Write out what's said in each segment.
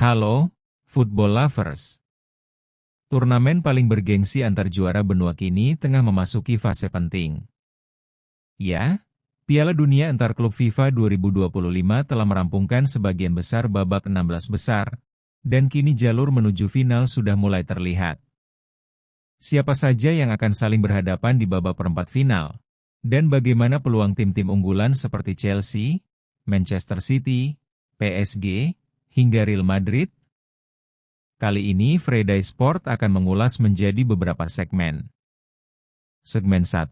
Halo, football lovers. Turnamen paling bergengsi antar juara benua kini tengah memasuki fase penting. Ya, Piala Dunia antar klub FIFA 2025 telah merampungkan sebagian besar babak 16 besar, dan kini jalur menuju final sudah mulai terlihat. Siapa saja yang akan saling berhadapan di babak perempat final, dan bagaimana peluang tim-tim unggulan seperti Chelsea, Manchester City, PSG, hingga Real Madrid? Kali ini Friday Sport akan mengulas menjadi beberapa segmen. Segmen 1,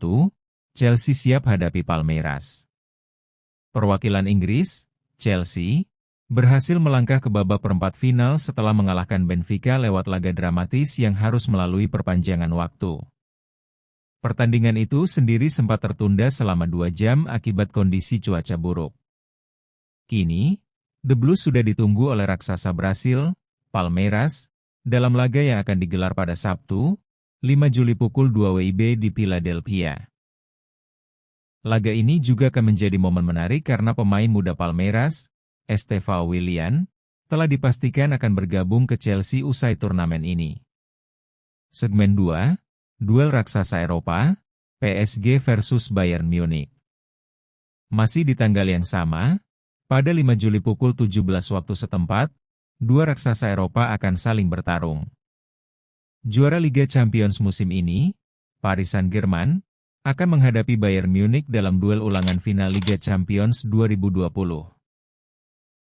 Chelsea siap hadapi Palmeiras. Perwakilan Inggris, Chelsea, berhasil melangkah ke babak perempat final setelah mengalahkan Benfica lewat laga dramatis yang harus melalui perpanjangan waktu. Pertandingan itu sendiri sempat tertunda selama 2 jam akibat kondisi cuaca buruk. Kini, The Blues sudah ditunggu oleh raksasa Brasil, Palmeiras, dalam laga yang akan digelar pada Sabtu, 5 Juli pukul 2 WIB di Philadelphia. Laga ini juga akan menjadi momen menarik karena pemain muda Palmeiras, Estevão Willian, telah dipastikan akan bergabung ke Chelsea usai turnamen ini. Segmen 2, duel raksasa Eropa, PSG versus Bayern Munich. Masih di tanggal yang sama, pada 5 Juli pukul 17 waktu setempat, dua raksasa Eropa akan saling bertarung. Juara Liga Champions musim ini, Paris Saint-Germain, akan menghadapi Bayern Munich dalam duel ulangan final Liga Champions 2020.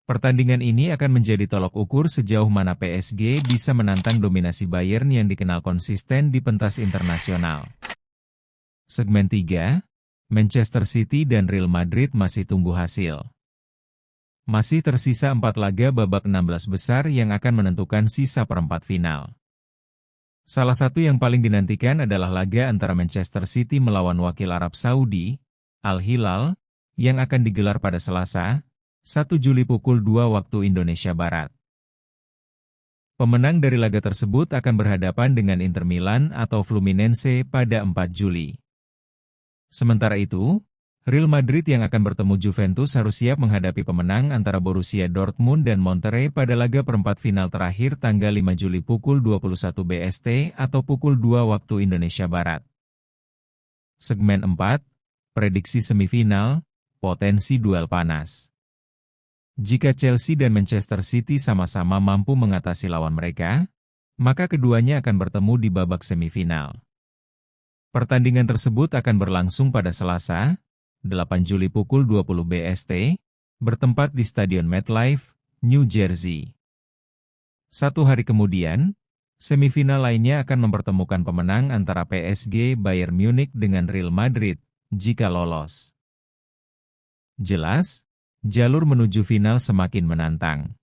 Pertandingan ini akan menjadi tolok ukur sejauh mana PSG bisa menantang dominasi Bayern yang dikenal konsisten di pentas internasional. Segmen 3, Manchester City dan Real Madrid masih tunggu hasil. Masih tersisa 4 laga babak 16 besar yang akan menentukan sisa perempat final. Salah satu yang paling dinantikan adalah laga antara Manchester City melawan wakil Arab Saudi, Al Hilal, yang akan digelar pada Selasa, 1 Juli pukul 2 waktu Indonesia Barat. Pemenang dari laga tersebut akan berhadapan dengan Inter Milan atau Fluminense pada 4 Juli. Sementara itu, Real Madrid yang akan bertemu Juventus harus siap menghadapi pemenang antara Borussia Dortmund dan Monterrey pada laga perempat final terakhir tanggal 5 Juli pukul 21 BST atau pukul 2 waktu Indonesia Barat. Segmen 4, prediksi semifinal, potensi duel panas. Jika Chelsea dan Manchester City sama-sama mampu mengatasi lawan mereka, maka keduanya akan bertemu di babak semifinal. Pertandingan tersebut akan berlangsung pada Selasa, 8 Juli pukul 20 BST, bertempat di Stadion MetLife, New Jersey. 1 hari kemudian, semifinal lainnya akan mempertemukan pemenang antara PSG Bayern Munich dengan Real Madrid, jika lolos. Jelas, jalur menuju final semakin menantang.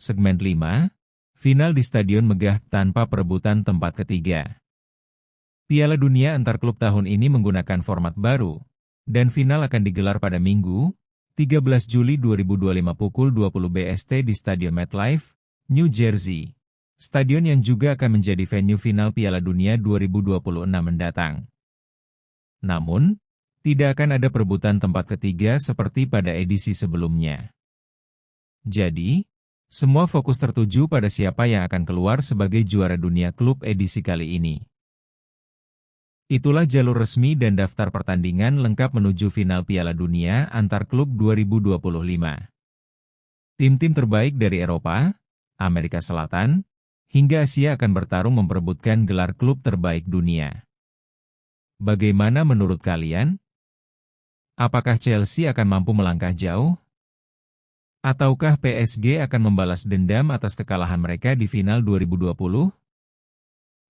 Segmen 5, final di Stadion Megah tanpa perebutan tempat ketiga. Piala Dunia antar klub tahun ini menggunakan format baru, dan final akan digelar pada Minggu, 13 Juli 2025 pukul 20 BST di Stadion MetLife, New Jersey. Stadion yang juga akan menjadi venue final Piala Dunia 2026 mendatang. Namun, tidak akan ada perebutan tempat ketiga seperti pada edisi sebelumnya. Jadi, semua fokus tertuju pada siapa yang akan keluar sebagai juara dunia klub edisi kali ini. Itulah jalur resmi dan daftar pertandingan lengkap menuju final Piala Dunia antar klub 2025. Tim-tim terbaik dari Eropa, Amerika Selatan, hingga Asia akan bertarung memperebutkan gelar klub terbaik dunia. Bagaimana menurut kalian? Apakah Chelsea akan mampu melangkah jauh? Ataukah PSG akan membalas dendam atas kekalahan mereka di final 2020?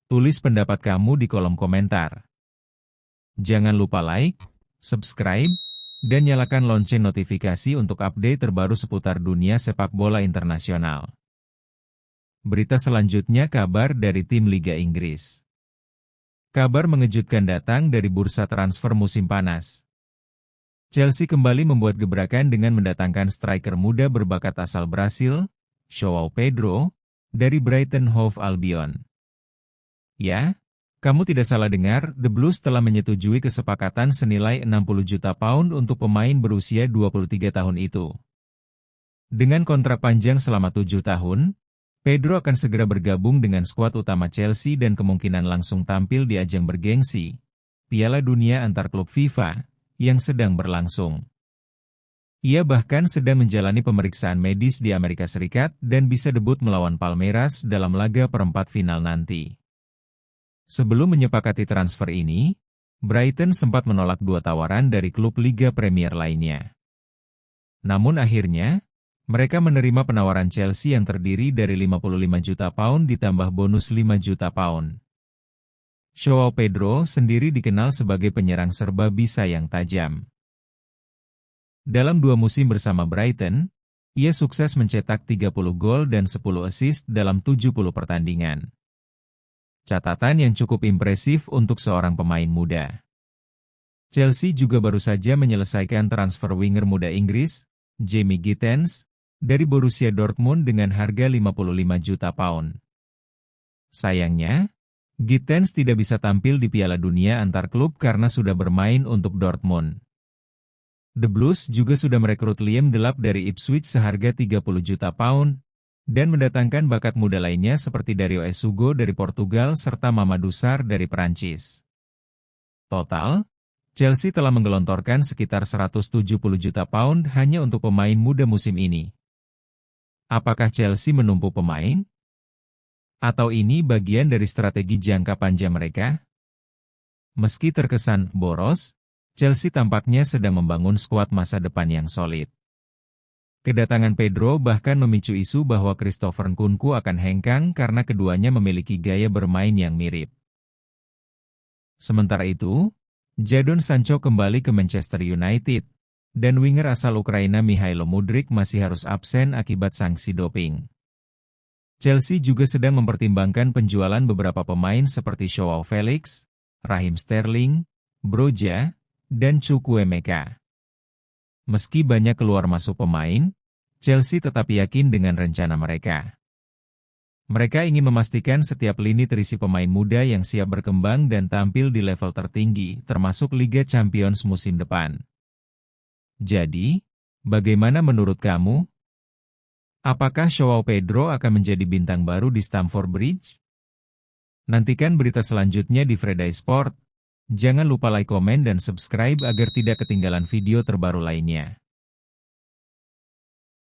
Tulis pendapat kamu di kolom komentar. Jangan lupa like, subscribe, dan nyalakan lonceng notifikasi untuk update terbaru seputar dunia sepak bola internasional. Berita selanjutnya kabar dari tim Liga Inggris. Kabar mengejutkan datang dari bursa transfer musim panas. Chelsea kembali membuat gebrakan dengan mendatangkan striker muda berbakat asal Brasil, João Pedro, dari Brighton Hove Albion. Ya, kamu tidak salah dengar, The Blues telah menyetujui kesepakatan senilai 60 juta pound untuk pemain berusia 23 tahun itu. Dengan kontrak panjang selama 7 tahun, Pedro akan segera bergabung dengan skuad utama Chelsea dan kemungkinan langsung tampil di ajang bergengsi, Piala Dunia antar klub FIFA, yang sedang berlangsung. Ia bahkan sedang menjalani pemeriksaan medis di Amerika Serikat dan bisa debut melawan Palmeiras dalam laga perempat final nanti. Sebelum menyepakati transfer ini, Brighton sempat menolak 2 tawaran dari klub Liga Premier lainnya. Namun akhirnya, mereka menerima penawaran Chelsea yang terdiri dari 55 juta pound ditambah bonus 5 juta pound. Joao Pedro sendiri dikenal sebagai penyerang serba bisa yang tajam. Dalam 2 musim bersama Brighton, ia sukses mencetak 30 gol dan 10 assist dalam 70 pertandingan. Catatan yang cukup impresif untuk seorang pemain muda. Chelsea juga baru saja menyelesaikan transfer winger muda Inggris, Jamie Gittens, dari Borussia Dortmund dengan harga 55 juta pound. Sayangnya, Gittens tidak bisa tampil di Piala Dunia antar klub karena sudah bermain untuk Dortmund. The Blues juga sudah merekrut Liam Delap dari Ipswich seharga 30 juta pound, dan mendatangkan bakat muda lainnya seperti Dario Esugo dari Portugal serta Mamadou Sarr dari Perancis. Total, Chelsea telah menggelontorkan sekitar 170 juta pound hanya untuk pemain muda musim ini. Apakah Chelsea menumpuk pemain? Atau ini bagian dari strategi jangka panjang mereka? Meski terkesan boros, Chelsea tampaknya sedang membangun skuad masa depan yang solid. Kedatangan Pedro bahkan memicu isu bahwa Christopher Nkunku akan hengkang karena keduanya memiliki gaya bermain yang mirip. Sementara itu, Jadon Sancho kembali ke Manchester United, dan winger asal Ukraina Mikhailo Mudryk masih harus absen akibat sanksi doping. Chelsea juga sedang mempertimbangkan penjualan beberapa pemain seperti Joao Felix, Raheem Sterling, Broja, dan Chukwuemeka. Meski banyak keluar masuk pemain, Chelsea tetap yakin dengan rencana mereka. Mereka ingin memastikan setiap lini terisi pemain muda yang siap berkembang dan tampil di level tertinggi, termasuk Liga Champions musim depan. Jadi, bagaimana menurut kamu? Apakah Joao Pedro akan menjadi bintang baru di Stamford Bridge? Nantikan berita selanjutnya di Fredai Sport. Jangan lupa like, komen, dan subscribe agar tidak ketinggalan video terbaru lainnya.